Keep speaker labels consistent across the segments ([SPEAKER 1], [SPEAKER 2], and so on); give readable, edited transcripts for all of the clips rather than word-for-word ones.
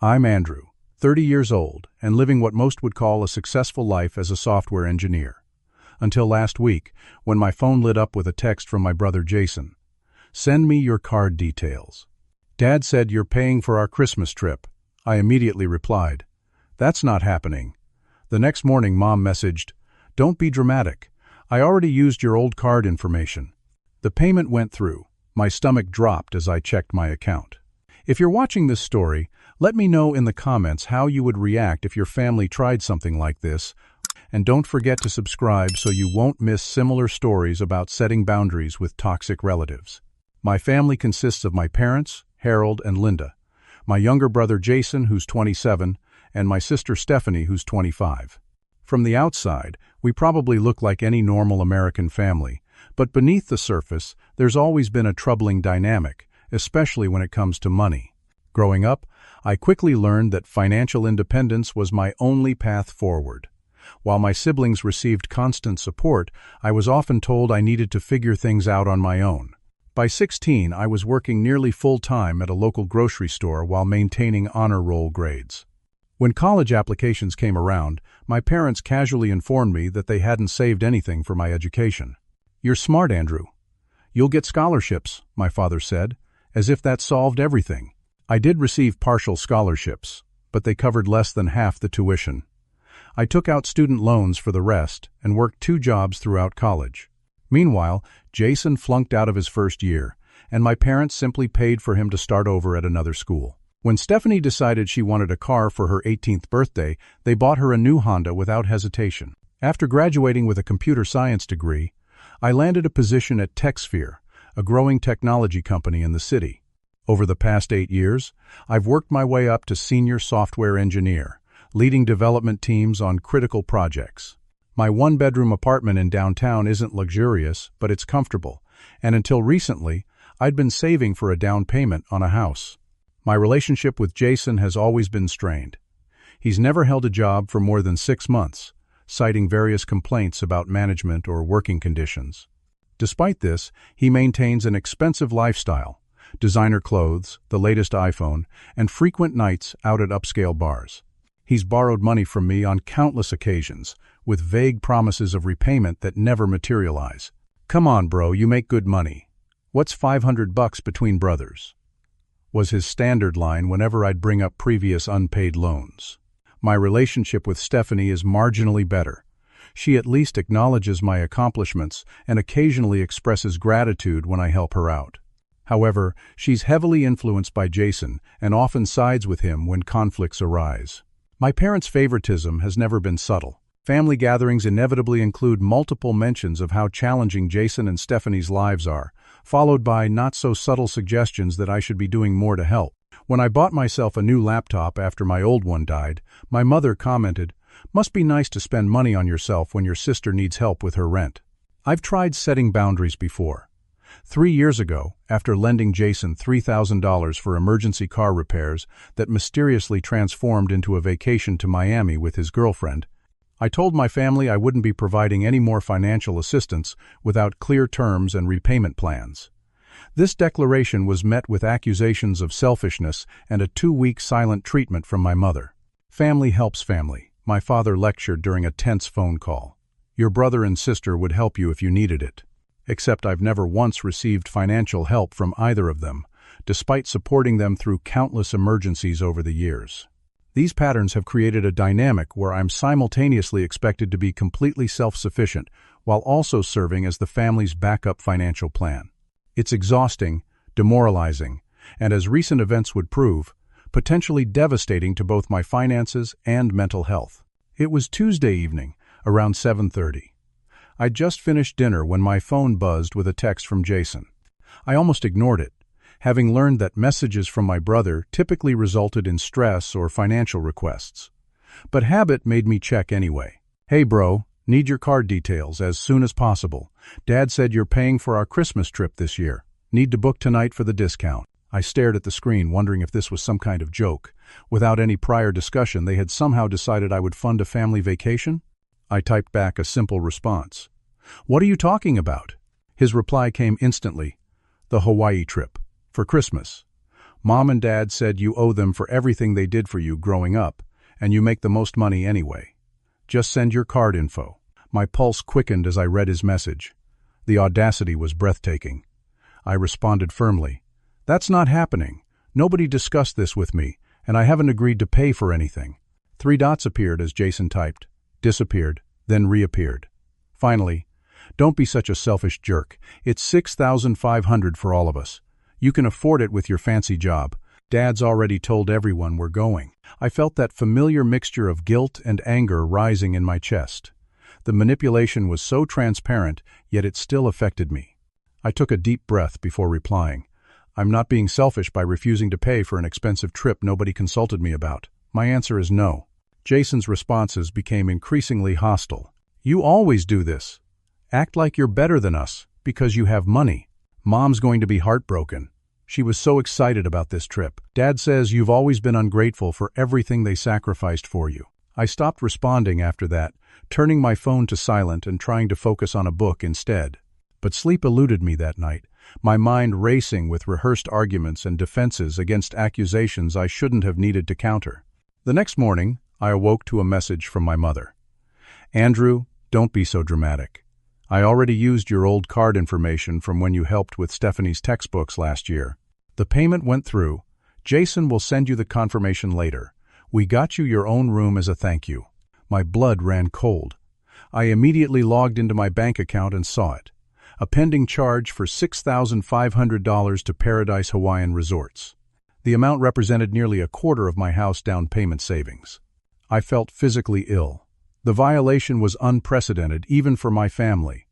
[SPEAKER 1] I'm Andrew, 30 years old, and living what most would call a successful life as a software engineer. Until last week, when my phone lit up with a text from my brother Jason. "Send me your card details." "Dad said you're paying for our Christmas trip." I immediately replied, "That's not happening." The next morning, Mom messaged, "Don't be dramatic. I already used your old card information." The payment went through. My stomach dropped as I checked my account. If you're watching this story, let me know in the comments how you would react if your family tried something like this. And don't forget to subscribe so you won't miss similar stories about setting boundaries with toxic relatives. My family consists of my parents, Harold and Linda, my younger brother Jason, who's 27, and my sister Stephanie, who's 25. From the outside, we probably look like any normal American family, but beneath the surface, there's always been a troubling dynamic, especially when it comes to money. Growing up, I quickly learned that financial independence was my only path forward. While my siblings received constant support, I was often told I needed to figure things out on my own. By 16, I was working nearly full-time at a local grocery store while maintaining honor roll grades. When college applications came around, my parents casually informed me that they hadn't saved anything for my education. "You're smart, Andrew. You'll get scholarships," my father said, as if that solved everything. I did receive partial scholarships, but they covered less than half the tuition. I took out student loans for the rest and worked 2 jobs throughout college. Meanwhile, Jason flunked out of his first year, and my parents simply paid for him to start over at another school. When Stephanie decided she wanted a car for her 18th birthday, they bought her a new Honda without hesitation. After graduating with a computer science degree, I landed a position at TechSphere, a growing technology company in the city. Over the past 8 years, I've worked my way up to senior software engineer, leading development teams on critical projects. My 1-bedroom apartment in downtown isn't luxurious, but it's comfortable, and until recently, I'd been saving for a down payment on a house. My relationship with Jason has always been strained. He's never held a job for more than 6 months, citing various complaints about management or working conditions. Despite this, he maintains an expensive lifestyle, designer clothes, the latest iPhone, and frequent nights out at upscale bars. He's borrowed money from me on countless occasions, with vague promises of repayment that never materialize. "Come on, bro, you make good money. What's $500 between brothers?" was his standard line whenever I'd bring up previous unpaid loans. My relationship with Stephanie is marginally better. She at least acknowledges my accomplishments and occasionally expresses gratitude when I help her out. However, she's heavily influenced by Jason and often sides with him when conflicts arise. My parents' favoritism has never been subtle. Family gatherings inevitably include multiple mentions of how challenging Jason and Stephanie's lives are, followed by not-so-subtle suggestions that I should be doing more to help. When I bought myself a new laptop after my old one died, my mother commented, "Must be nice to spend money on yourself when your sister needs help with her rent." I've tried setting boundaries before. 3 years ago, after lending Jason $3,000 for emergency car repairs that mysteriously transformed into a vacation to Miami with his girlfriend, I told my family I wouldn't be providing any more financial assistance without clear terms and repayment plans. This declaration was met with accusations of selfishness and a 2-week silent treatment from my mother. "Family helps family," my father lectured during a tense phone call. "Your brother and sister would help you if you needed it." Except I've never once received financial help from either of them, despite supporting them through countless emergencies over the years. These patterns have created a dynamic where I'm simultaneously expected to be completely self-sufficient while also serving as the family's backup financial plan. It's exhausting, demoralizing, and as recent events would prove, potentially devastating to both my finances and mental health. It was Tuesday evening, around 7:30. I'd just finished dinner when my phone buzzed with a text from Jason. I almost ignored it, having learned that messages from my brother typically resulted in stress or financial requests. But habit made me check anyway. "Hey bro, need your card details as soon as possible. Dad said you're paying for our Christmas trip this year. Need to book tonight for the discount." I stared at the screen, wondering if this was some kind of joke. Without any prior discussion, they had somehow decided I would fund a family vacation? I typed back a simple response. "What are you talking about?" His reply came instantly. "The Hawaii trip. For Christmas." Mom and Dad said you owe them for everything they did for you growing up, and you make the most money anyway. Just send your card info." My pulse quickened as I read his message. The audacity was breathtaking. I responded firmly, "That's not happening. Nobody discussed this with me, and I haven't agreed to pay for anything." 3 dots appeared as Jason typed, disappeared, then reappeared. Finally, "Don't be such a selfish jerk. It's $6,500 for all of us. You can afford it with your fancy job. Dad's already told everyone we're going." I felt that familiar mixture of guilt and anger rising in my chest. The manipulation was so transparent, yet it still affected me. I took a deep breath before replying. "I'm not being selfish by refusing to pay for an expensive trip nobody consulted me about. My answer is no." Jason's responses became increasingly hostile. "You always do this. Act like you're better than us because you have money. Mom's going to be heartbroken. She was so excited about this trip. Dad says you've always been ungrateful for everything they sacrificed for you." I stopped responding after that, turning my phone to silent and trying to focus on a book instead. But sleep eluded me that night, my mind racing with rehearsed arguments and defenses against accusations I shouldn't have needed to counter. The next morning, I awoke to a message from my mother. "Andrew, don't be so dramatic. I already used your old card information from when you helped with Stephanie's textbooks last year. The payment went through. Jason will send you the confirmation later. We got you your own room as a thank you." My blood ran cold. I immediately logged into my bank account and saw it. A pending charge for $6,500 to Paradise Hawaiian Resorts. The amount represented nearly a quarter of my house down payment savings. I felt physically ill. The violation was unprecedented, even for my family.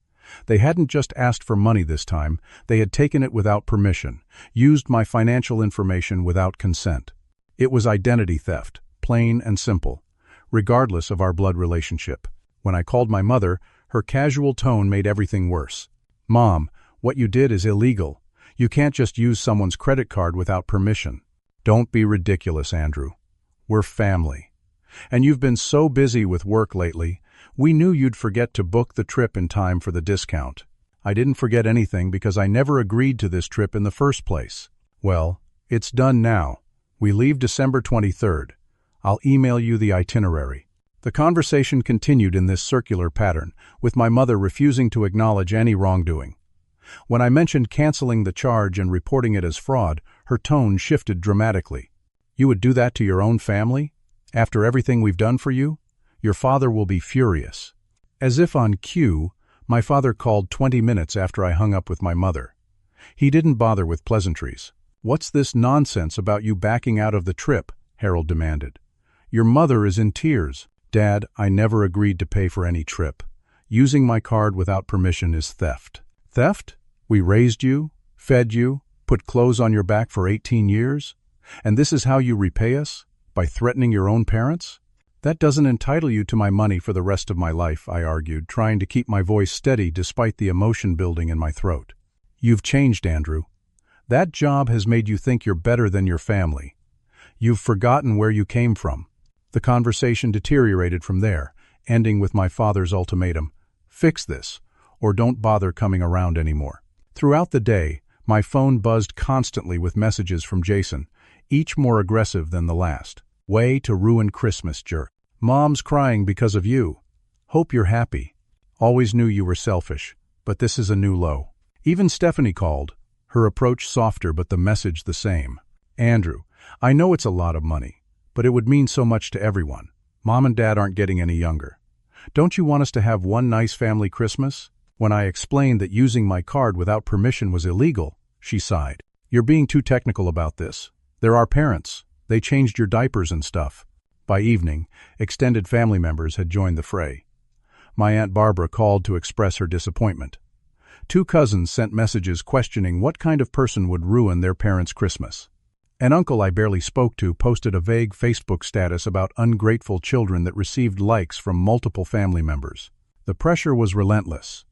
[SPEAKER 1] They hadn't just asked for money this time, they had taken it without permission, used my financial information without consent. It was identity theft, plain and simple, regardless of our blood relationship. When I called my mother, her casual tone made everything worse. "Mom, what you did is illegal. You can't just use someone's credit card without permission." "Don't be ridiculous, Andrew. We're family. And you've been so busy with work lately, we knew you'd forget to book the trip in time for the discount." "I didn't forget anything because I never agreed to this trip in the first place." "Well, it's done now. We leave December 23rd. I'll email you the itinerary." The conversation continued in this circular pattern, with my mother refusing to acknowledge any wrongdoing. When I mentioned canceling the charge and reporting it as fraud, her tone shifted dramatically. "You would do that to your own family? After everything we've done for you? Your father will be furious." As if on cue, my father called 20 minutes after I hung up with my mother. He didn't bother with pleasantries. "What's this nonsense about you backing out of the trip?" Harold demanded. "Your mother is in tears." "Dad, I never agreed to pay for any trip. Using my card without permission is theft." "Theft? We raised you, fed you, put clothes on your back for 18 years? And this is how you repay us? By threatening your own parents?" "That doesn't entitle you to my money for the rest of my life," I argued, trying to keep my voice steady despite the emotion building in my throat. "You've changed, Andrew. That job has made you think you're better than your family. You've forgotten where you came from." The conversation deteriorated from there, ending with my father's ultimatum: "Fix this, or don't bother coming around anymore." Throughout the day, my phone buzzed constantly with messages from Jason, each more aggressive than the last. "Way to ruin Christmas, jerk. Mom's crying because of you. Hope you're happy. Always knew you were selfish, but this is a new low." Even Stephanie called, her approach softer but the message the same. "Andrew, I know it's a lot of money, but it would mean so much to everyone. Mom and Dad aren't getting any younger. Don't you want us to have one nice family Christmas?" When I explained that using my card without permission was illegal, she sighed. "You're being too technical about this. They're our parents. They changed your diapers and stuff." By evening, extended family members had joined the fray. My Aunt Barbara called to express her disappointment. 2 cousins sent messages questioning what kind of person would ruin their parents' Christmas. An uncle I barely spoke to posted a vague Facebook status about ungrateful children that received likes from multiple family members. The pressure was relentless.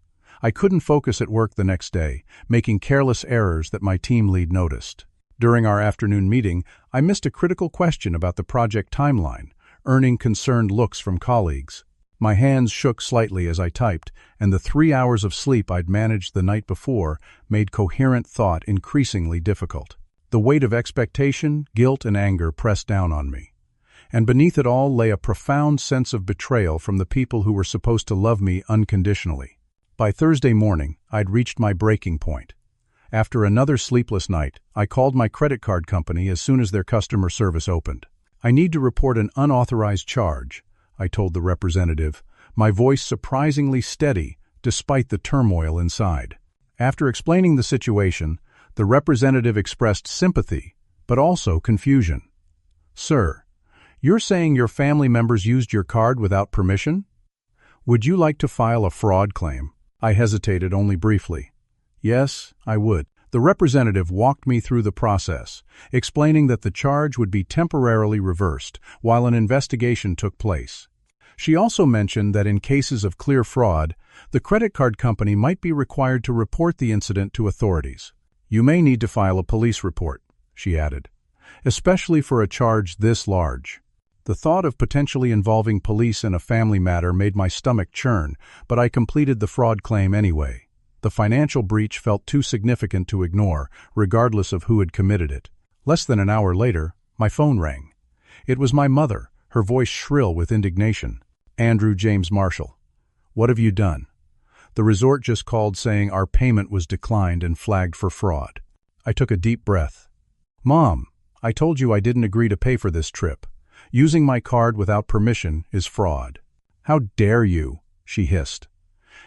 [SPEAKER 1] I couldn't focus at work the next day, making careless errors that my team lead noticed. During our afternoon meeting, I missed a critical question about the project timeline, earning concerned looks from colleagues. My hands shook slightly as I typed, and the 3 hours of sleep I'd managed the night before made coherent thought increasingly difficult. The weight of expectation, guilt, and anger pressed down on me. And beneath it all lay a profound sense of betrayal from the people who were supposed to love me unconditionally. By Thursday morning, I'd reached my breaking point. After another sleepless night, I called my credit card company as soon as their customer service opened. "I need to report an unauthorized charge," I told the representative, my voice surprisingly steady despite the turmoil inside. After explaining the situation, the representative expressed sympathy, but also confusion. "Sir, you're saying your family members used your card without permission? Would you like to file a fraud claim?" I hesitated only briefly. "Yes, I would." The representative walked me through the process, explaining that the charge would be temporarily reversed while an investigation took place. She also mentioned that in cases of clear fraud, the credit card company might be required to report the incident to authorities. "You may need to file a police report," she added, "especially for a charge this large." The thought of potentially involving police in a family matter made my stomach churn, but I completed the fraud claim anyway. The financial breach felt too significant to ignore, regardless of who had committed it. Less than an hour later, my phone rang. It was my mother, her voice shrill with indignation. "Andrew James Marshall, what have you done? The resort just called saying our payment was declined and flagged for fraud." I took a deep breath. "Mom, I told you I didn't agree to pay for this trip. Using my card without permission is fraud." "How dare you?" she hissed.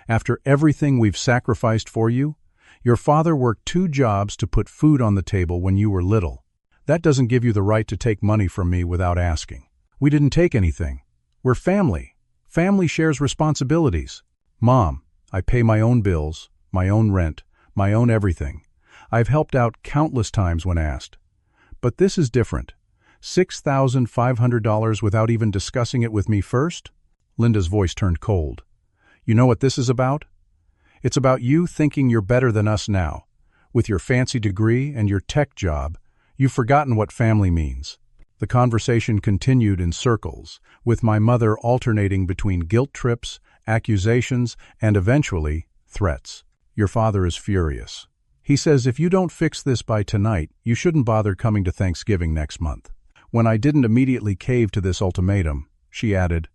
[SPEAKER 1] "After everything we've sacrificed for you? Your father worked 2 jobs to put food on the table when you were little. That doesn't give you the right to take money from me without asking." "We didn't take anything. We're family. Family shares responsibilities." "Mom, I pay my own bills, my own rent, my own everything. I've helped out countless times when asked. But this is different. $6,500 without even discussing it with me first?" Linda's voice turned cold. "You know what this is about? It's about you thinking you're better than us now. With your fancy degree and your tech job, you've forgotten what family means." The conversation continued in circles, with my mother alternating between guilt trips, accusations, and eventually, threats. "Your father is furious. He says if you don't fix this by tonight, you shouldn't bother coming to Thanksgiving next month." When I didn't immediately cave to this ultimatum, she added,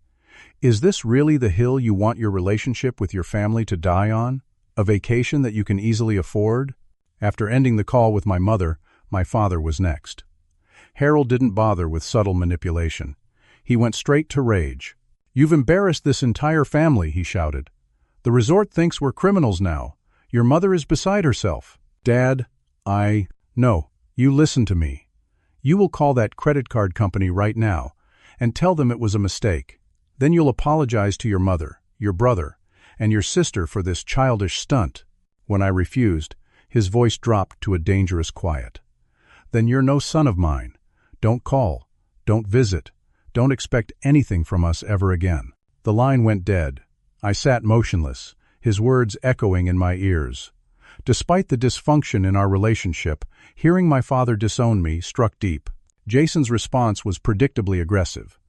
[SPEAKER 1] "Is this really the hill you want your relationship with your family to die on? A vacation that you can easily afford?" After ending the call with my mother, my father was next. Harold didn't bother with subtle manipulation. He went straight to rage. "You've embarrassed this entire family," he shouted. "The resort thinks we're criminals now. Your mother is beside herself." "Dad, No, you listen to me. You will call that credit card company right now and tell them it was a mistake. Then you'll apologize to your mother, your brother, and your sister for this childish stunt." When I refused, his voice dropped to a dangerous quiet. "Then you're no son of mine. Don't call, don't visit, don't expect anything from us ever again." The line went dead. I sat motionless, his words echoing in my ears. Despite the dysfunction in our relationship, hearing my father disown me struck deep. Jason's response was predictably aggressive.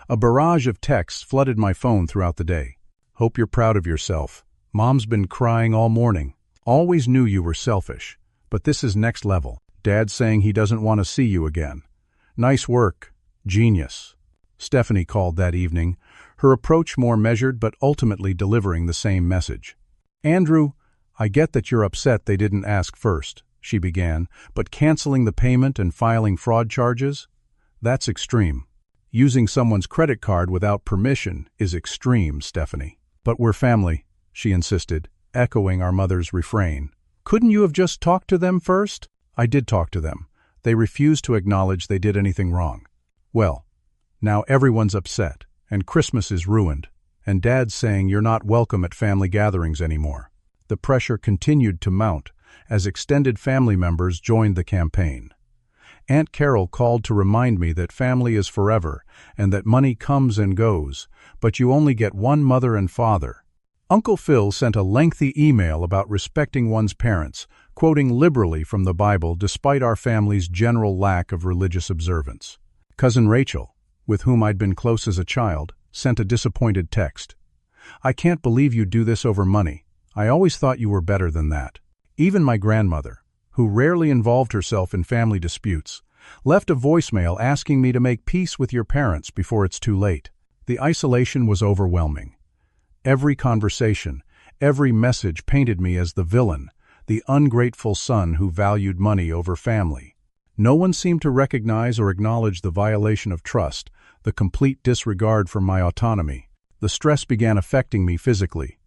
[SPEAKER 1] A barrage of texts flooded my phone throughout the day. "Hope you're proud of yourself. Mom's been crying all morning. Always knew you were selfish, but this is next level. Dad's saying he doesn't want to see you again. Nice work. Genius." Stephanie called that evening, her approach more measured but ultimately delivering the same message. "Andrew, I get that you're upset they didn't ask first," she began, "but canceling the payment and filing fraud charges? That's extreme. Using someone's credit card without permission is extreme, Stephanie." "But we're family," she insisted, echoing our mother's refrain. "Couldn't you have just talked to them first?" "I did talk to them. They refused to acknowledge they did anything wrong." "Well, now everyone's upset, and Christmas is ruined, and Dad's saying you're not welcome at family gatherings anymore." The pressure continued to mount as extended family members joined the campaign. Aunt Carol called to remind me that family is forever and that money comes and goes, but you only get one mother and father. Uncle Phil sent a lengthy email about respecting one's parents, quoting liberally from the Bible despite our family's general lack of religious observance. Cousin Rachel, with whom I'd been close as a child, sent a disappointed text. "I can't believe you do this over money. I always thought you were better than that." Even my grandmother, who rarely involved herself in family disputes, left a voicemail asking me to make peace with your parents before it's too late. The isolation was overwhelming. Every conversation, every message painted me as the villain, the ungrateful son who valued money over family. No one seemed to recognize or acknowledge the violation of trust, the complete disregard for my autonomy. The stress began affecting me physically.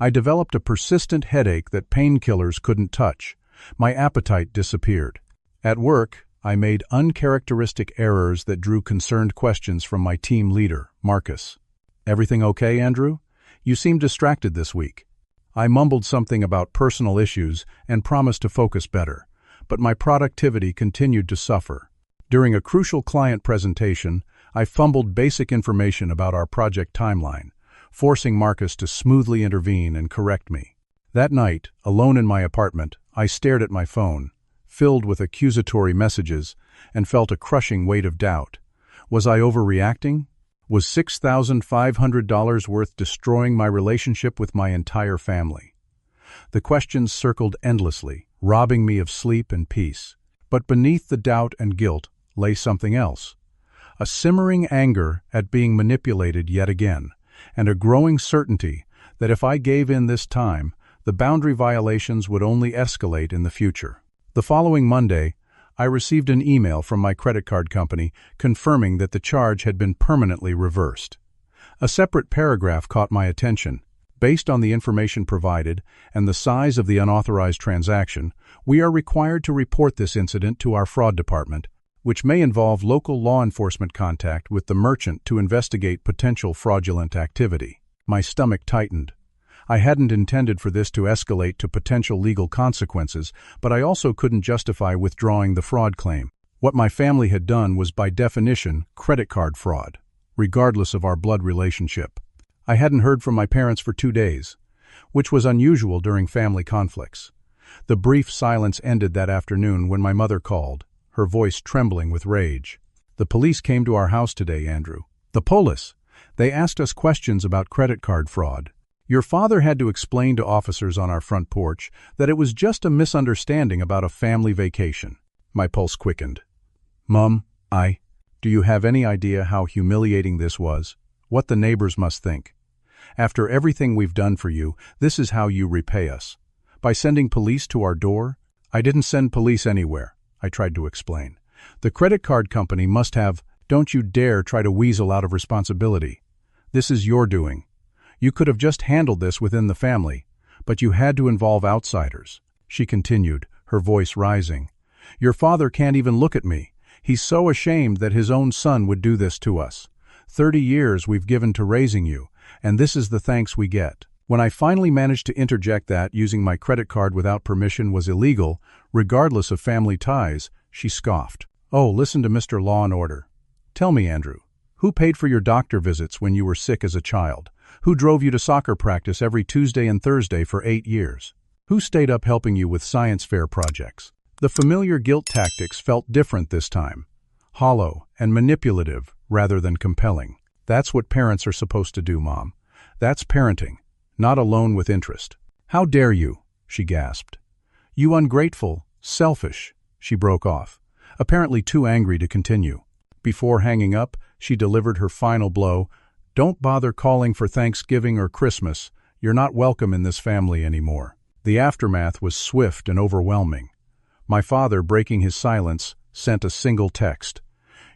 [SPEAKER 1] I developed a persistent headache that painkillers couldn't touch. My appetite disappeared. At work, I made uncharacteristic errors that drew concerned questions from my team leader, Marcus. "Everything okay, Andrew? You seem distracted this week." I mumbled something about personal issues and promised to focus better, but my productivity continued to suffer. During a crucial client presentation, I fumbled basic information about our project timeline, forcing Marcus to smoothly intervene and correct me. That night, alone in my apartment, I stared at my phone, filled with accusatory messages, and felt a crushing weight of doubt. Was I overreacting? Was $6,500 worth destroying my relationship with my entire family? The questions circled endlessly, robbing me of sleep and peace. But beneath the doubt and guilt lay something else. A simmering anger at being manipulated yet again, and a growing certainty that if I gave in this time, the boundary violations would only escalate in the future. The following Monday, I received an email from my credit card company confirming that the charge had been permanently reversed. A separate paragraph caught my attention. Based on the information provided and the size of the unauthorized transaction, we are required to report this incident to our fraud department, which may involve local law enforcement contact with the merchant to investigate potential fraudulent activity. My stomach tightened. I hadn't intended for this to escalate to potential legal consequences, but I also couldn't justify withdrawing the fraud claim. What my family had done was by definition credit card fraud, regardless of our blood relationship. I hadn't heard from my parents for 2 days, which was unusual during family conflicts. The brief silence ended that afternoon when my mother called, her voice trembling with rage. "The police came to our house today, Andrew." "The police? They asked us questions about credit card fraud. Your father had to explain to officers on our front porch that it was just a misunderstanding about a family vacation." My pulse quickened. "Mom, do you have any idea how humiliating this was? What the neighbors must think? After everything we've done for you, this is how you repay us. By sending police to our door?" "I didn't send police anywhere," I tried to explain. "The credit card company must have—" "Don't you dare try to weasel out of responsibility. This is your doing. You could have just handled this within the family, but you had to involve outsiders," she continued, her voice rising. "Your father can't even look at me. He's so ashamed that his own son would do this to us. 30 years we've given to raising you, and this is the thanks we get." When I finally managed to interject that using my credit card without permission was illegal, regardless of family ties, she scoffed. "Oh, listen to Mr. Law and Order. Tell me, Andrew, who paid for your doctor visits when you were sick as a child? Who drove you to soccer practice every Tuesday and Thursday for 8 years? Who stayed up helping you with science fair projects?" The familiar guilt tactics felt different this time, hollow and manipulative rather than compelling. "That's what parents are supposed to do, Mom. That's parenting, not a loan with interest." "How dare you?" she gasped. "You ungrateful, selfish," she broke off, apparently too angry to continue. Before hanging up, she delivered her final blow. "Don't bother calling for Thanksgiving or Christmas. You're not welcome in this family anymore." The aftermath was swift and overwhelming. My father, breaking his silence, sent a single text.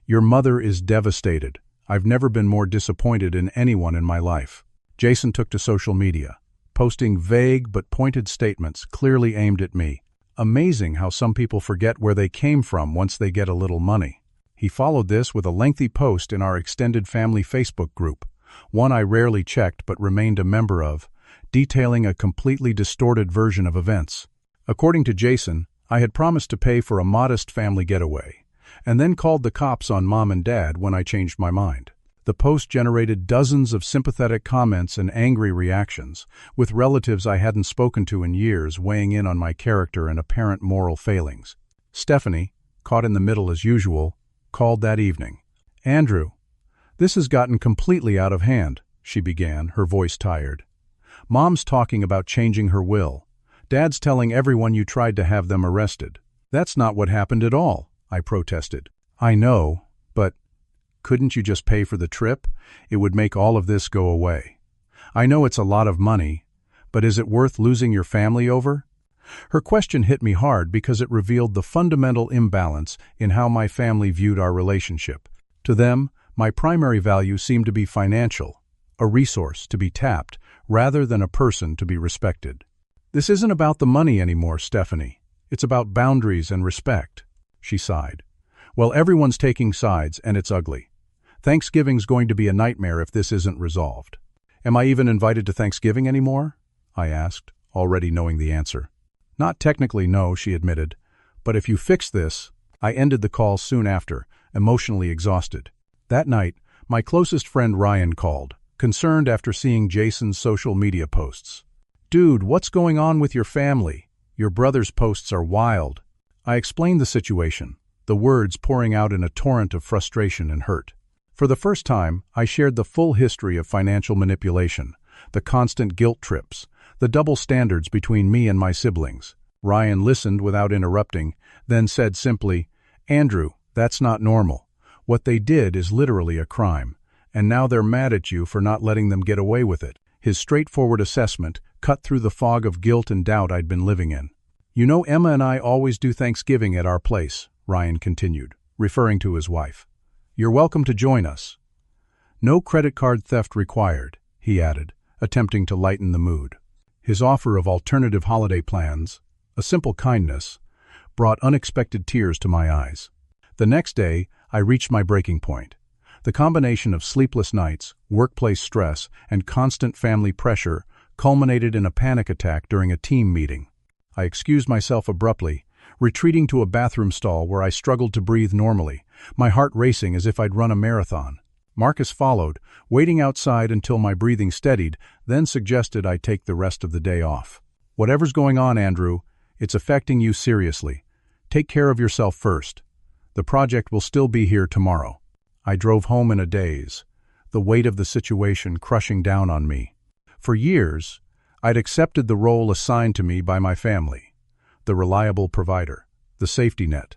[SPEAKER 1] "Your mother is devastated. I've never been more disappointed in anyone in my life." Jason took to social media, posting vague but pointed statements clearly aimed at me. Amazing how some people forget where they came from once they get a little money. He followed this with a lengthy post in our extended family Facebook group, one I rarely checked but remained a member of, detailing a completely distorted version of events. According to Jason, I had promised to pay for a modest family getaway, and then called the cops on Mom and Dad when I changed my mind. The post generated dozens of sympathetic comments and angry reactions, with relatives I hadn't spoken to in years weighing in on my character and apparent moral failings. Stephanie, caught in the middle as usual, called that evening. "Andrew, this has gotten completely out of hand," she began, her voice tired. "Mom's talking about changing her will. Dad's telling everyone you tried to have them arrested. That's not what happened at all, I protested. I know, but couldn't you just pay for the trip? It would make all of this go away. I know it's a lot of money, but is it worth losing your family over? Her question hit me hard because it revealed the fundamental imbalance in how my family viewed our relationship. To them, my primary value seemed to be financial, a resource to be tapped, rather than a person to be respected. This isn't about the money anymore, Stephanie. It's about boundaries and respect, she sighed. Well, everyone's taking sides, and it's ugly. Thanksgiving's going to be a nightmare if this isn't resolved. Am I even invited to Thanksgiving anymore? I asked, already knowing the answer. Not technically, no, she admitted. But if you fix this, I ended the call soon after, emotionally exhausted. That night, my closest friend Ryan called, concerned after seeing Jason's social media posts. Dude, what's going on with your family? Your brother's posts are wild. I explained the situation, the words pouring out in a torrent of frustration and hurt. For the first time, I shared the full history of financial manipulation, the constant guilt trips, the double standards between me and my siblings. Ryan listened without interrupting, then said simply, Andrew, that's not normal. What they did is literally a crime, and now they're mad at you for not letting them get away with it. His straightforward assessment cut through the fog of guilt and doubt I'd been living in. You know, Emma and I always do Thanksgiving at our place, Ryan continued, referring to his wife. You're welcome to join us. No credit card theft required, he added, attempting to lighten the mood. His offer of alternative holiday plans, a simple kindness, brought unexpected tears to my eyes. The next day, I reached my breaking point. The combination of sleepless nights, workplace stress, and constant family pressure culminated in a panic attack during a team meeting. I excused myself abruptly, retreating to a bathroom stall where I struggled to breathe normally, my heart racing as if I'd run a marathon. Marcus followed, waiting outside until my breathing steadied, then suggested I take the rest of the day off. Whatever's going on, Andrew, it's affecting you seriously. Take care of yourself first. The project will still be here tomorrow. I drove home in a daze, the weight of the situation crushing down on me. For years, I'd accepted the role assigned to me by my family, the reliable provider, the safety net,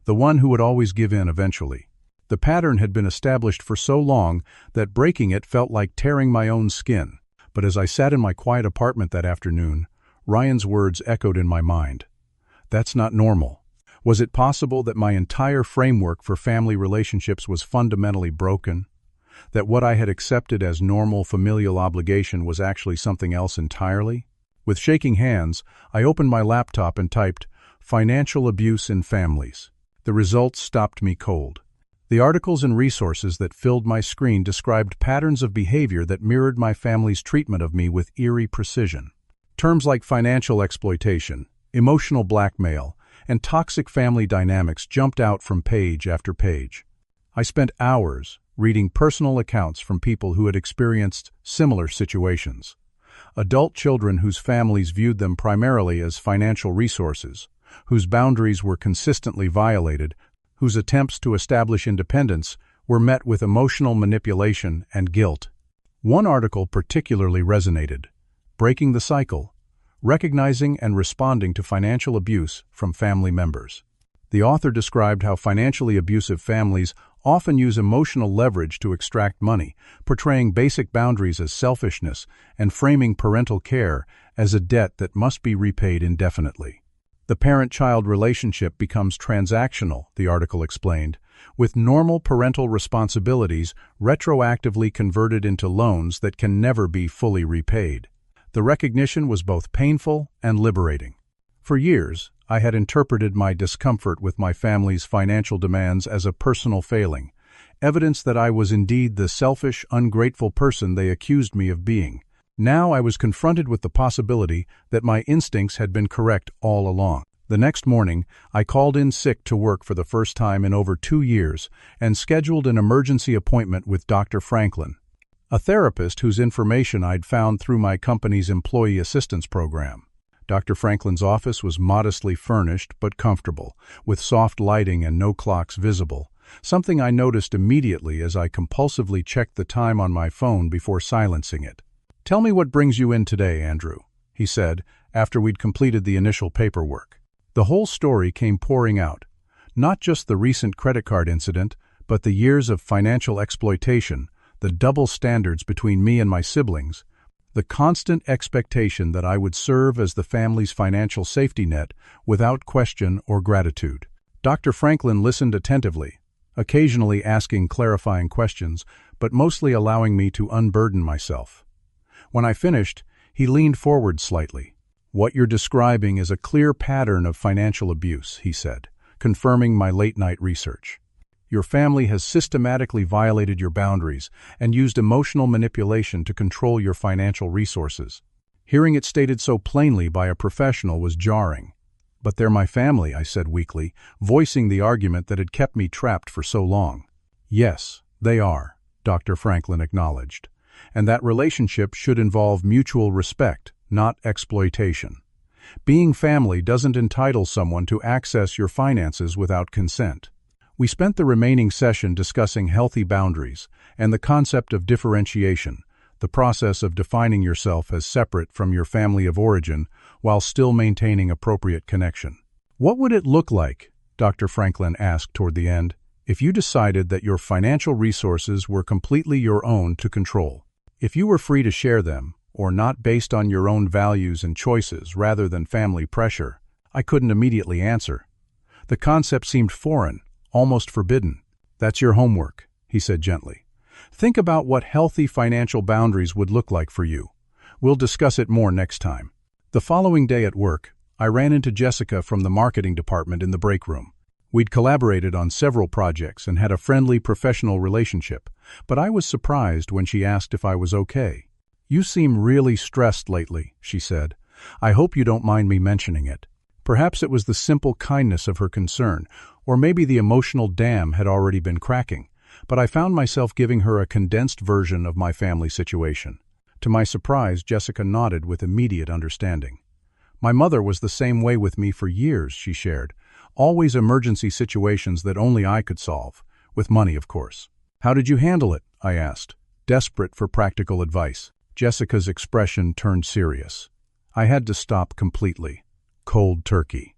[SPEAKER 1] the one who would always give in eventually. The pattern had been established for so long that breaking it felt like tearing my own skin. But as I sat in my quiet apartment that afternoon, Ryan's words echoed in my mind. That's not normal. Was it possible that my entire framework for family relationships was fundamentally broken? That what I had accepted as normal familial obligation was actually something else entirely? With shaking hands, I opened my laptop and typed, "Financial abuse in families." The results stopped me cold. The articles and resources that filled my screen described patterns of behavior that mirrored my family's treatment of me with eerie precision. Terms like financial exploitation, emotional blackmail, and toxic family dynamics jumped out from page after page. I spent hours reading personal accounts from people who had experienced similar situations. Adult children whose families viewed them primarily as financial resources, whose boundaries were consistently violated, whose attempts to establish independence were met with emotional manipulation and guilt. One article particularly resonated, "Breaking the Cycle: Recognizing and Responding to Financial Abuse from Family Members." The author described how financially abusive families often use emotional leverage to extract money, portraying basic boundaries as selfishness and framing parental care as a debt that must be repaid indefinitely. The parent-child relationship becomes transactional, the article explained, with normal parental responsibilities retroactively converted into loans that can never be fully repaid. The recognition was both painful and liberating. For years, I had interpreted my discomfort with my family's financial demands as a personal failing, evidence that I was indeed the selfish, ungrateful person they accused me of being. Now I was confronted with the possibility that my instincts had been correct all along. The next morning, I called in sick to work for the first time in over 2 years and scheduled an emergency appointment with Dr. Franklin, a therapist whose information I'd found through my company's employee assistance program. Dr. Franklin's office was modestly furnished but comfortable, with soft lighting and no clocks visible, something I noticed immediately as I compulsively checked the time on my phone before silencing it. "Tell me what brings you in today, Andrew," he said, after we'd completed the initial paperwork. The whole story came pouring out. Not just the recent credit card incident, but the years of financial exploitation, the double standards between me and my siblings, the constant expectation that I would serve as the family's financial safety net without question or gratitude. Dr. Franklin listened attentively, occasionally asking clarifying questions, but mostly allowing me to unburden myself. When I finished, he leaned forward slightly. "What you're describing is a clear pattern of financial abuse," he said, confirming my late-night research. "Your family has systematically violated your boundaries and used emotional manipulation to control your financial resources." Hearing it stated so plainly by a professional was jarring. "But they're my family," I said weakly, voicing the argument that had kept me trapped for so long. "Yes, they are," Dr. Franklin acknowledged, "and that relationship should involve mutual respect, not exploitation. Being family doesn't entitle someone to access your finances without consent." We spent the remaining session discussing healthy boundaries and the concept of differentiation, the process of defining yourself as separate from your family of origin while still maintaining appropriate connection. "What would it look like," Dr. Franklin asked toward the end, "if you decided that your financial resources were completely your own to control? If you were free to share them, or not based on your own values and choices rather than family pressure?" I couldn't immediately answer. The concept seemed foreign, almost forbidden. "That's your homework," he said gently. "Think about what healthy financial boundaries would look like for you. We'll discuss it more next time." The following day at work, I ran into Jessica from the marketing department in the break room. We'd collaborated on several projects and had a friendly professional relationship, but I was surprised when she asked if I was okay. "You seem really stressed lately," she said. "I hope you don't mind me mentioning it." Perhaps it was the simple kindness of her concern, or maybe the emotional dam had already been cracking, but I found myself giving her a condensed version of my family situation. To my surprise, Jessica nodded with immediate understanding. "My mother was the same way with me for years," she shared. "Always emergency situations that only I could solve, with money, of course." "How did you handle it?" I asked, desperate for practical advice. Jessica's expression turned serious. I had to stop completely. Cold turkey.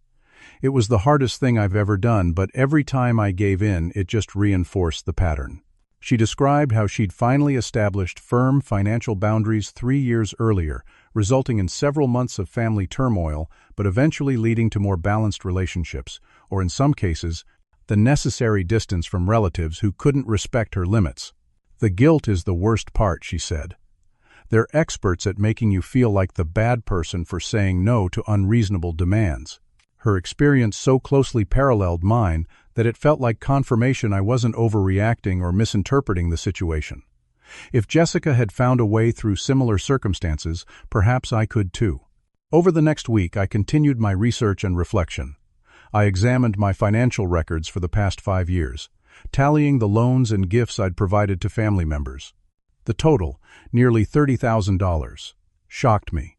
[SPEAKER 1] "It was the hardest thing I've ever done, but every time I gave in, it just reinforced the pattern." She described how she'd finally established firm financial boundaries 3 years earlier, resulting in several months of family turmoil, but eventually leading to more balanced relationships, or in some cases, the necessary distance from relatives who couldn't respect her limits. "The guilt is the worst part," she said. "They're experts at making you feel like the bad person for saying no to unreasonable demands." Her experience so closely paralleled mine that it felt like confirmation I wasn't overreacting or misinterpreting the situation. If Jessica had found a way through similar circumstances, perhaps I could too. Over the next week, I continued my research and reflection. I examined my financial records for the past 5 years, tallying the loans and gifts I'd provided to family members. The total, nearly $30,000, shocked me.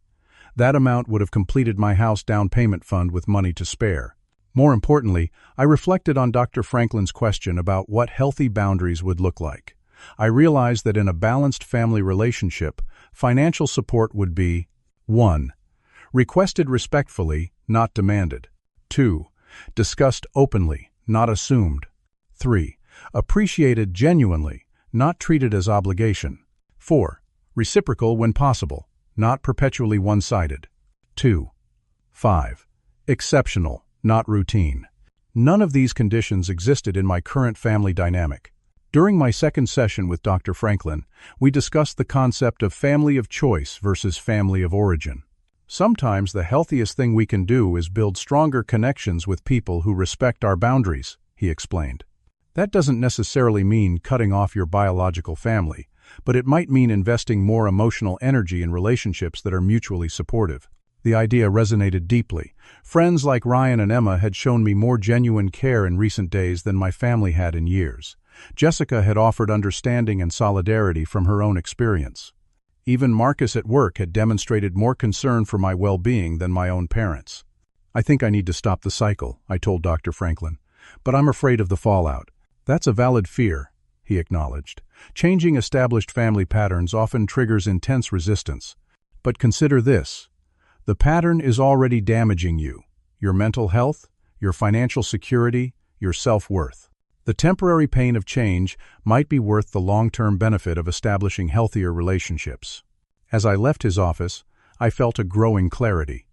[SPEAKER 1] That amount would have completed my house down payment fund with money to spare. More importantly, I reflected on Dr. Franklin's question about what healthy boundaries would look like. I realized that in a balanced family relationship, financial support would be 1. Requested respectfully, not demanded. 2. Discussed openly, not assumed. 3. Appreciated genuinely, not treated as obligation. 4. Reciprocal when possible, not perpetually one-sided. 5. Exceptional, not routine. None of these conditions existed in my current family dynamic. During my second session with Dr. Franklin, we discussed the concept of family of choice versus family of origin. Sometimes the healthiest thing we can do is build stronger connections with people who respect our boundaries, he explained. That doesn't necessarily mean cutting off your biological family, but it might mean investing more emotional energy in relationships that are mutually supportive. The idea resonated deeply. Friends like Ryan and Emma had shown me more genuine care in recent days than my family had in years. Jessica had offered understanding and solidarity from her own experience. Even Marcus at work had demonstrated more concern for my well-being than my own parents. "I think I need to stop the cycle," I told Dr. Franklin, "but I'm afraid of the fallout." "That's a valid fear," he acknowledged. "Changing established family patterns often triggers intense resistance. But consider this. The pattern is already damaging you, your mental health, your financial security, your self-worth. The temporary pain of change might be worth the long-term benefit of establishing healthier relationships. As I left his office, I felt a growing clarity.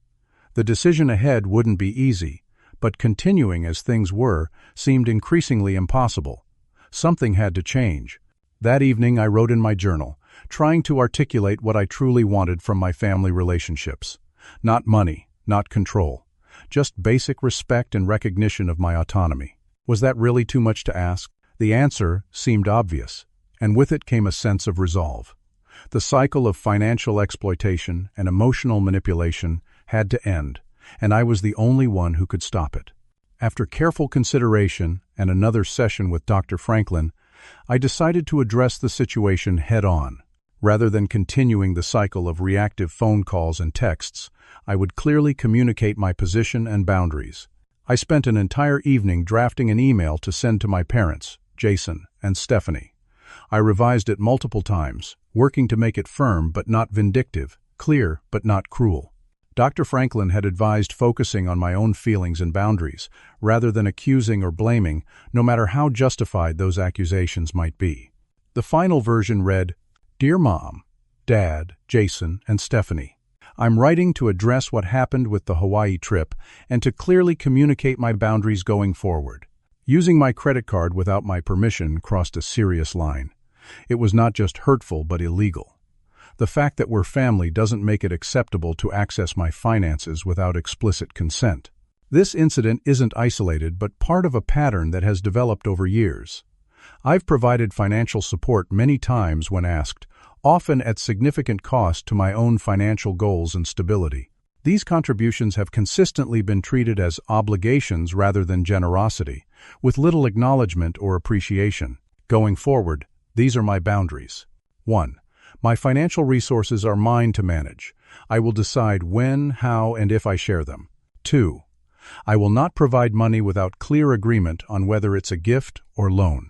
[SPEAKER 1] The decision ahead wouldn't be easy, but continuing as things were seemed increasingly impossible. Something had to change. That evening I wrote in my journal, trying to articulate what I truly wanted from my family relationships. Not money, not control. Just basic respect and recognition of my autonomy. Was that really too much to ask? The answer seemed obvious, and with it came a sense of resolve. The cycle of financial exploitation and emotional manipulation had to end, and I was the only one who could stop it. After careful consideration and another session with Dr. Franklin, I decided to address the situation head-on. Rather than continuing the cycle of reactive phone calls and texts, I would clearly communicate my position and boundaries. I spent an entire evening drafting an email to send to my parents, Jason and Stephanie. I revised it multiple times, working to make it firm but not vindictive, clear but not cruel. Dr. Franklin had advised focusing on my own feelings and boundaries, rather than accusing or blaming, no matter how justified those accusations might be. The final version read, "Dear Mom, Dad, Jason, and Stephanie, I'm writing to address what happened with the Hawaii trip and to clearly communicate my boundaries going forward. Using my credit card without my permission crossed a serious line. It was not just hurtful but illegal. The fact that we're family doesn't make it acceptable to access my finances without explicit consent. This incident isn't isolated but part of a pattern that has developed over years. I've provided financial support many times when asked, often at significant cost to my own financial goals and stability. These contributions have consistently been treated as obligations rather than generosity, with little acknowledgement or appreciation. Going forward, these are my boundaries. 1. My financial resources are mine to manage. I will decide when, how, and if I share them. 2. I will not provide money without clear agreement on whether it's a gift or loan.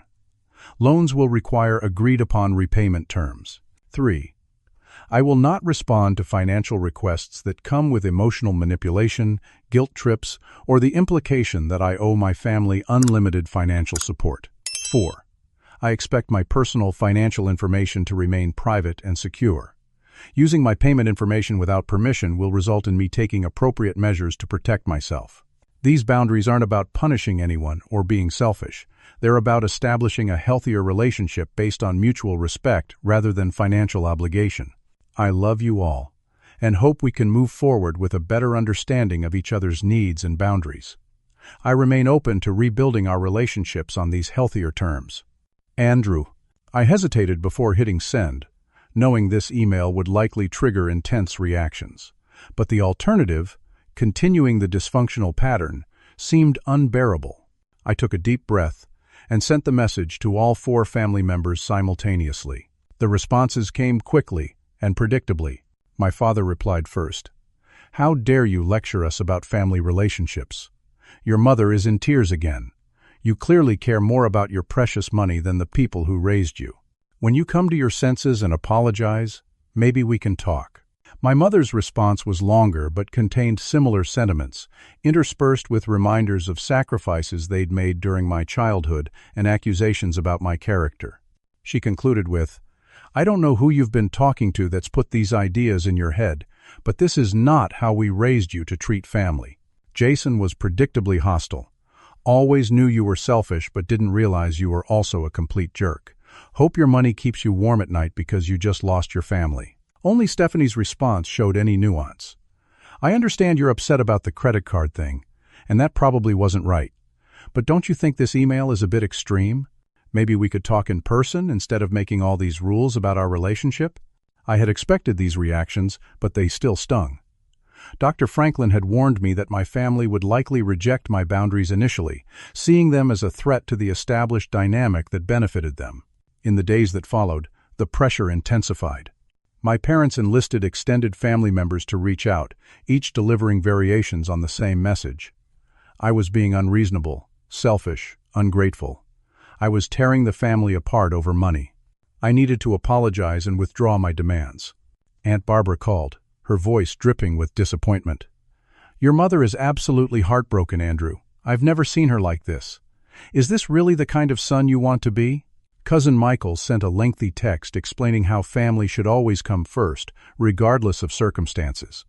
[SPEAKER 1] Loans will require agreed-upon repayment terms. 3. I will not respond to financial requests that come with emotional manipulation, guilt trips, or the implication that I owe my family unlimited financial support. 4. I expect my personal financial information to remain private and secure. Using my payment information without permission will result in me taking appropriate measures to protect myself. These boundaries aren't about punishing anyone or being selfish. They're about establishing a healthier relationship based on mutual respect rather than financial obligation. I love you all, and hope we can move forward with a better understanding of each other's needs and boundaries. I remain open to rebuilding our relationships on these healthier terms. Andrew. I hesitated before hitting send, knowing this email would likely trigger intense reactions. But the alternative, continuing the dysfunctional pattern, seemed unbearable. I took a deep breath and sent the message to all 4 family members simultaneously. The responses came quickly and predictably. My father replied first. "How dare you lecture us about family relationships? Your mother is in tears again. You clearly care more about your precious money than the people who raised you. When you come to your senses and apologize, maybe we can talk." My mother's response was longer but contained similar sentiments, interspersed with reminders of sacrifices they'd made during my childhood and accusations about my character. She concluded with, "I don't know who you've been talking to that's put these ideas in your head, but this is not how we raised you to treat family." Jason was predictably hostile. "Always knew you were selfish but didn't realize you were also a complete jerk. Hope your money keeps you warm at night because you just lost your family." Only Stephanie's response showed any nuance. "I understand you're upset about the credit card thing, and that probably wasn't right. But don't you think this email is a bit extreme? Maybe we could talk in person instead of making all these rules about our relationship?" I had expected these reactions, but they still stung. Dr. Franklin had warned me that my family would likely reject my boundaries initially, seeing them as a threat to the established dynamic that benefited them. In the days that followed, the pressure intensified. My parents enlisted extended family members to reach out, each delivering variations on the same message. I was being unreasonable, selfish, ungrateful. I was tearing the family apart over money. I needed to apologize and withdraw my demands. Aunt Barbara called. her voice dripping with disappointment. "Your mother is absolutely heartbroken, Andrew. I've never seen her like this. Is this really the kind of son you want to be?" Cousin Michael sent a lengthy text explaining how family should always come first, regardless of circumstances.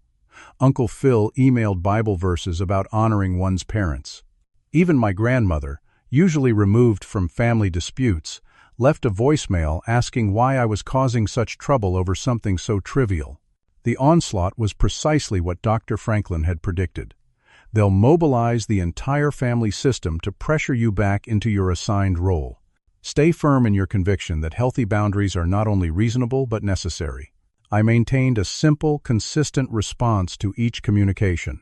[SPEAKER 1] Uncle Phil emailed Bible verses about honoring one's parents. Even my grandmother, usually removed from family disputes, left a voicemail asking why I was causing such trouble over something so trivial. The onslaught was precisely what Dr. Franklin had predicted. They'll mobilize the entire family system to pressure you back into your assigned role. Stay firm in your conviction that healthy boundaries are not only reasonable but necessary. I maintained a simple, consistent response to each communication.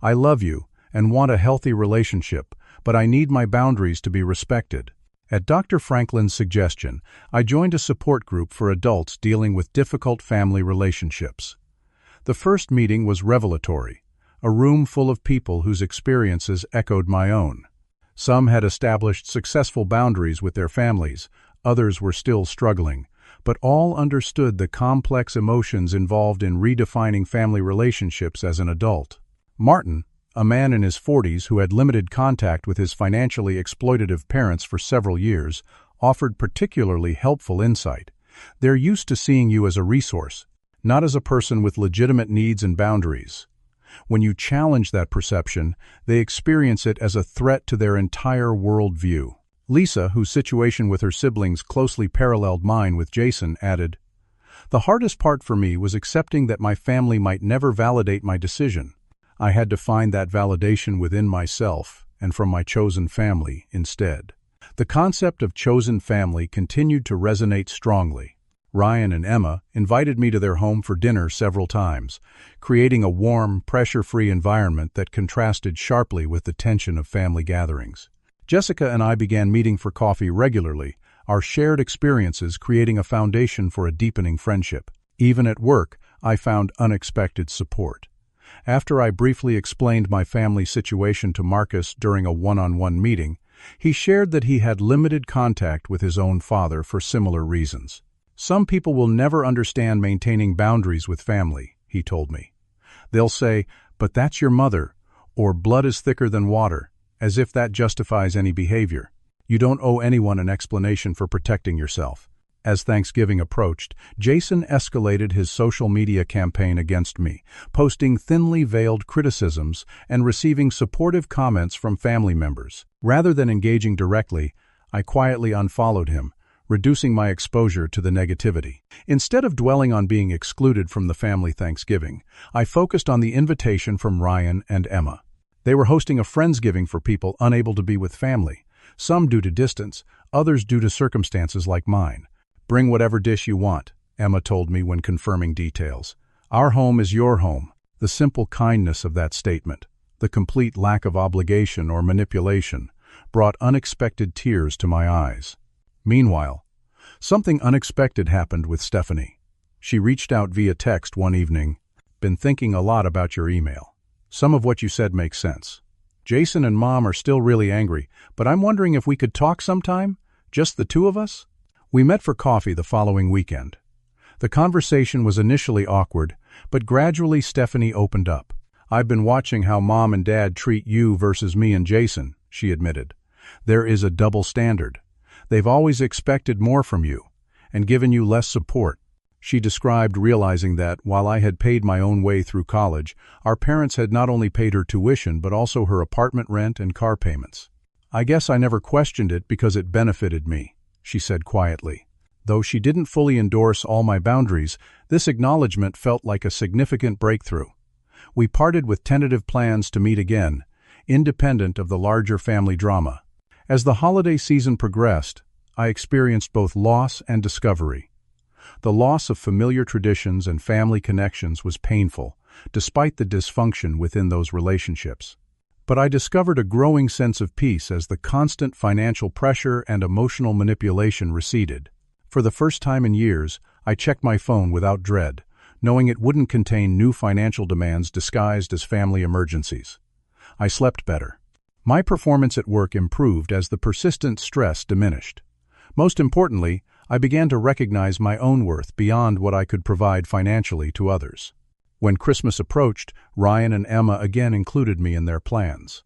[SPEAKER 1] "I love you and want a healthy relationship, but I need my boundaries to be respected." At Dr. Franklin's suggestion, I joined a support group for adults dealing with difficult family relationships. The first meeting was revelatory, a room full of people whose experiences echoed my own. Some had established successful boundaries with their families, others were still struggling, but all understood the complex emotions involved in redefining family relationships as an adult. Martin, a man in his 40s who had limited contact with his financially exploitative parents for several years, offered particularly helpful insight. "They're used to seeing you as a resource, not as a person with legitimate needs and boundaries. When you challenge that perception, they experience it as a threat to their entire worldview." Lisa, whose situation with her siblings closely paralleled mine with Jason, added, "The hardest part for me was accepting that my family might never validate my decision. I had to find that validation within myself and from my chosen family instead." The concept of chosen family continued to resonate strongly. Ryan and Emma invited me to their home for dinner several times, creating a warm, pressure-free environment that contrasted sharply with the tension of family gatherings. Jessica and I began meeting for coffee regularly, our shared experiences creating a foundation for a deepening friendship. Even at work, I found unexpected support. After I briefly explained my family situation to Marcus during a one-on-one meeting, he shared that he had limited contact with his own father for similar reasons. "Some people will never understand maintaining boundaries with family," he told me. "They'll say, 'But that's your mother,' or 'blood is thicker than water,' as if that justifies any behavior. You don't owe anyone an explanation for protecting yourself." As Thanksgiving approached, Jason escalated his social media campaign against me, posting thinly veiled criticisms and receiving supportive comments from family members. Rather than engaging directly, I quietly unfollowed him, reducing my exposure to the negativity. Instead of dwelling on being excluded from the family Thanksgiving, I focused on the invitation from Ryan and Emma. They were hosting a Friendsgiving for people unable to be with family, some due to distance, others due to circumstances like mine. "Bring whatever dish you want," Emma told me when confirming details. "Our home is your home." The simple kindness of that statement, the complete lack of obligation or manipulation, brought unexpected tears to my eyes. Meanwhile, something unexpected happened with Stephanie. She reached out via text one evening. "Been thinking a lot about your email. Some of what you said makes sense. Jason and Mom are still really angry, but I'm wondering if we could talk sometime? Just the two of us?" We met for coffee the following weekend. The conversation was initially awkward, but gradually Stephanie opened up. "I've been watching how Mom and Dad treat you versus me and Jason," she admitted. "There is a double standard. They've always expected more from you and given you less support." She described realizing that, while I had paid my own way through college, our parents had not only paid her tuition but also her apartment rent and car payments. "I guess I never questioned it because it benefited me," she said quietly. Though she didn't fully endorse all my boundaries, this acknowledgement felt like a significant breakthrough. We parted with tentative plans to meet again, independent of the larger family drama. As the holiday season progressed, I experienced both loss and discovery. The loss of familiar traditions and family connections was painful, despite the dysfunction within those relationships. But I discovered a growing sense of peace as the constant financial pressure and emotional manipulation receded. For the first time in years, I checked my phone without dread, knowing it wouldn't contain new financial demands disguised as family emergencies. I slept better. My performance at work improved as the persistent stress diminished. Most importantly, I began to recognize my own worth beyond what I could provide financially to others. When Christmas approached, Ryan and Emma again included me in their plans.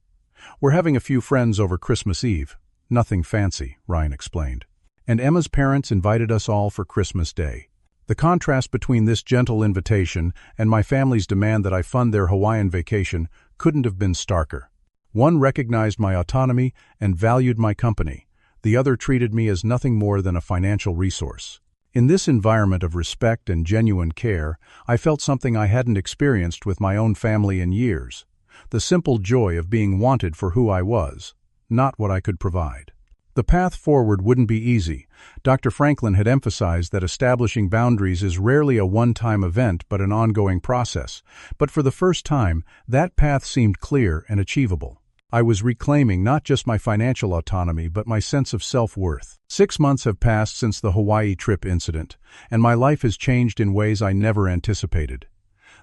[SPEAKER 1] "We're having a few friends over Christmas Eve. Nothing fancy," Ryan explained. "And Emma's parents invited us all for Christmas Day." The contrast between this gentle invitation and my family's demand that I fund their Hawaiian vacation couldn't have been starker. One recognized my autonomy and valued my company. The other treated me as nothing more than a financial resource. In this environment of respect and genuine care, I felt something I hadn't experienced with my own family in years. The simple joy of being wanted for who I was, not what I could provide. The path forward wouldn't be easy. Dr. Franklin had emphasized that establishing boundaries is rarely a one-time event but an ongoing process. But for the first time, that path seemed clear and achievable. I was reclaiming not just my financial autonomy but my sense of self-worth. 6 months have passed since the Hawaii trip incident, and my life has changed in ways I never anticipated.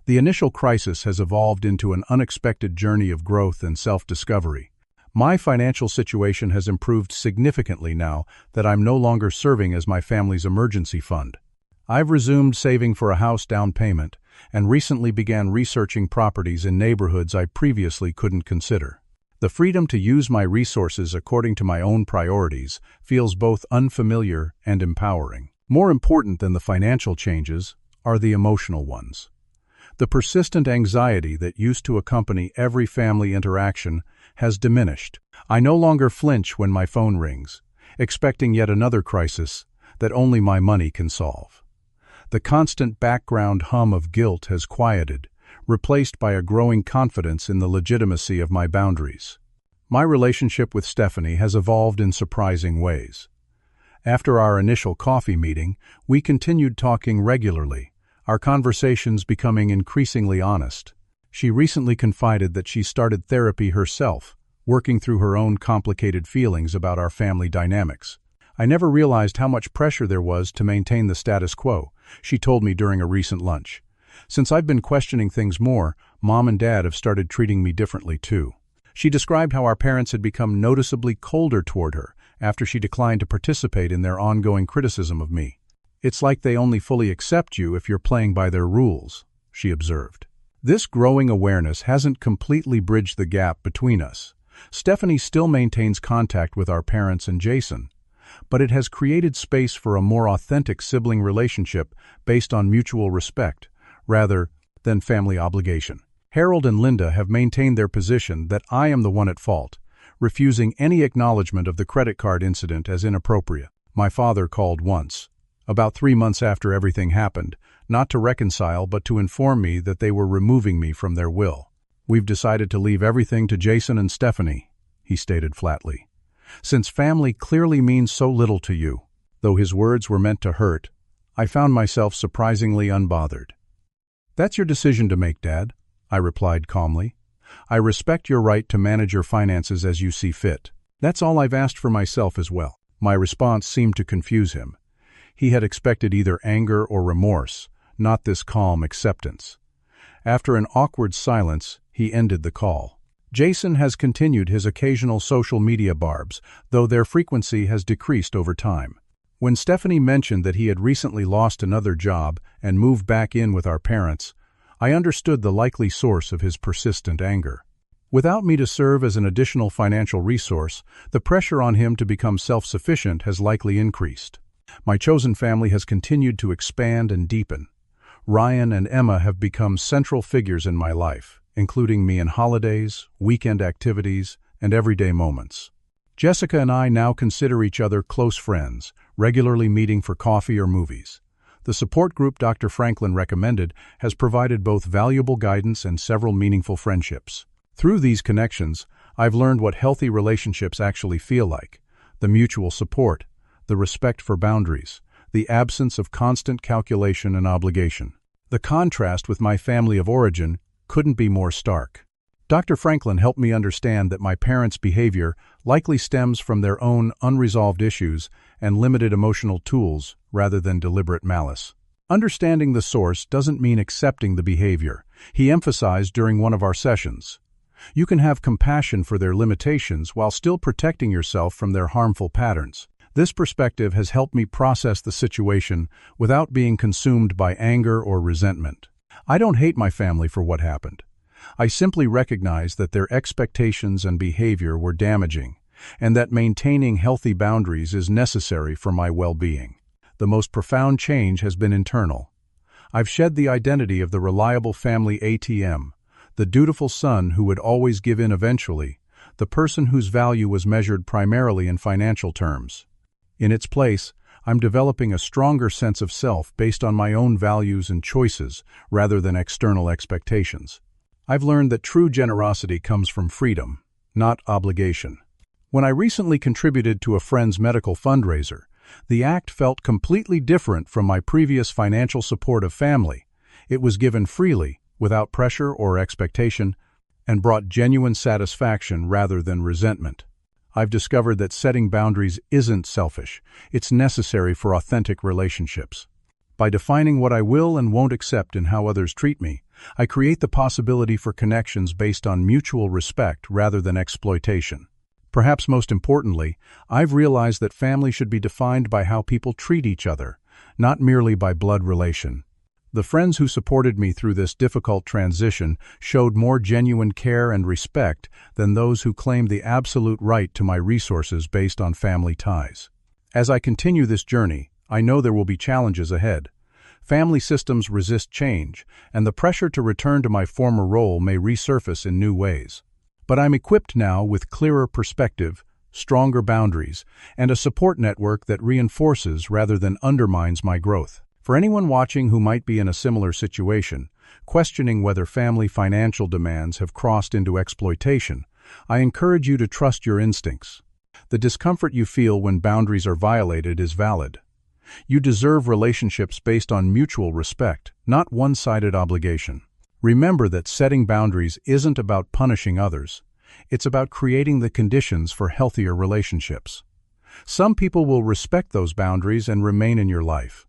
[SPEAKER 1] The initial crisis has evolved into an unexpected journey of growth and self-discovery. My financial situation has improved significantly now that I'm no longer serving as my family's emergency fund. I've resumed saving for a house down payment and recently began researching properties in neighborhoods I previously couldn't consider. The freedom to use my resources according to my own priorities feels both unfamiliar and empowering. More important than the financial changes are the emotional ones. The persistent anxiety that used to accompany every family interaction has diminished. I no longer flinch when my phone rings, expecting yet another crisis that only my money can solve. The constant background hum of guilt has quieted, replaced by a growing confidence in the legitimacy of my boundaries. My relationship with Stephanie has evolved in surprising ways. After our initial coffee meeting, we continued talking regularly, our conversations becoming increasingly honest. She recently confided that she started therapy herself, working through her own complicated feelings about our family dynamics. "I never realized how much pressure there was to maintain the status quo," she told me during a recent lunch. "Since I've been questioning things more, Mom and Dad have started treating me differently too." She described how our parents had become noticeably colder toward her after she declined to participate in their ongoing criticism of me. "It's like they only fully accept you if you're playing by their rules," she observed. This growing awareness hasn't completely bridged the gap between us. Stephanie still maintains contact with our parents and Jason, but it has created space for a more authentic sibling relationship based on mutual respect, rather than family obligation. Harold and Linda have maintained their position that I am the one at fault, refusing any acknowledgement of the credit card incident as inappropriate. My father called once, about 3 months after everything happened, not to reconcile but to inform me that they were removing me from their will. "We've decided to leave everything to Jason and Stephanie," he stated flatly. "Since family clearly means so little to you." Though his words were meant to hurt, I found myself surprisingly unbothered. "That's your decision to make, Dad," I replied calmly. "I respect your right to manage your finances as you see fit. That's all I've asked for myself as well." My response seemed to confuse him. He had expected either anger or remorse, not this calm acceptance. After an awkward silence, he ended the call. Jason has continued his occasional social media barbs, though their frequency has decreased over time. When Stephanie mentioned that he had recently lost another job and moved back in with our parents, I understood the likely source of his persistent anger. Without me to serve as an additional financial resource, the pressure on him to become self-sufficient has likely increased. My chosen family has continued to expand and deepen. Ryan and Emma have become central figures in my life, including me in holidays, weekend activities, and everyday moments. Jessica and I now consider each other close friends, regularly meeting for coffee or movies. The support group Dr. Franklin recommended has provided both valuable guidance and several meaningful friendships. Through these connections, I've learned what healthy relationships actually feel like: the mutual support, the respect for boundaries, the absence of constant calculation and obligation. The contrast with my family of origin couldn't be more stark. Dr. Franklin helped me understand that my parents' behavior likely stems from their own unresolved issues and limited emotional tools rather than deliberate malice. Understanding the source doesn't mean accepting the behavior, he emphasized during one of our sessions. You can have compassion for their limitations while still protecting yourself from their harmful patterns. This perspective has helped me process the situation without being consumed by anger or resentment. I don't hate my family for what happened. I simply recognize that their expectations and behavior were damaging, and that maintaining healthy boundaries is necessary for my well-being. The most profound change has been internal. I've shed the identity of the reliable family ATM, the dutiful son who would always give in eventually, the person whose value was measured primarily in financial terms. In its place, I'm developing a stronger sense of self based on my own values and choices rather than external expectations. I've learned that true generosity comes from freedom, not obligation. When I recently contributed to a friend's medical fundraiser, the act felt completely different from my previous financial support of family. It was given freely, without pressure or expectation, and brought genuine satisfaction rather than resentment. I've discovered that setting boundaries isn't selfish. It's necessary for authentic relationships. By defining what I will and won't accept in how others treat me, I create the possibility for connections based on mutual respect rather than exploitation. Perhaps most importantly, I've realized that family should be defined by how people treat each other, not merely by blood relation. The friends who supported me through this difficult transition showed more genuine care and respect than those who claimed the absolute right to my resources based on family ties. As I continue this journey, I know there will be challenges ahead. Family systems resist change, and the pressure to return to my former role may resurface in new ways. But I'm equipped now with clearer perspective, stronger boundaries, and a support network that reinforces rather than undermines my growth. For anyone watching who might be in a similar situation, questioning whether family financial demands have crossed into exploitation, I encourage you to trust your instincts. The discomfort you feel when boundaries are violated is valid. You deserve relationships based on mutual respect, not one-sided obligation. Remember that setting boundaries isn't about punishing others. It's about creating the conditions for healthier relationships. Some people will respect those boundaries and remain in your life.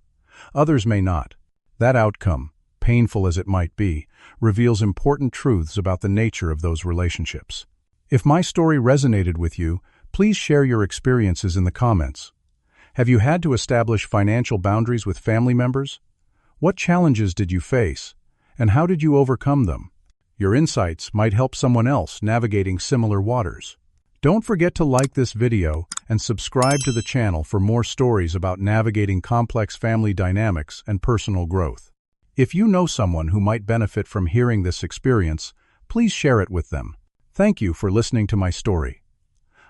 [SPEAKER 1] Others may not. That outcome, painful as it might be, reveals important truths about the nature of those relationships. If my story resonated with you, please share your experiences in the comments. Have you had to establish financial boundaries with family members? What challenges did you face, and how did you overcome them? Your insights might help someone else navigating similar waters. Don't forget to like this video and subscribe to the channel for more stories about navigating complex family dynamics and personal growth. If you know someone who might benefit from hearing this experience, please share it with them. Thank you for listening to my story.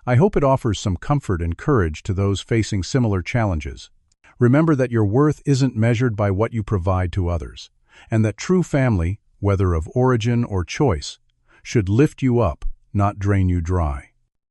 [SPEAKER 1] I hope it offers some comfort and courage to those facing similar challenges. Remember that your worth isn't measured by what you provide to others, and that true family, whether of origin or choice, should lift you up, not drain you dry.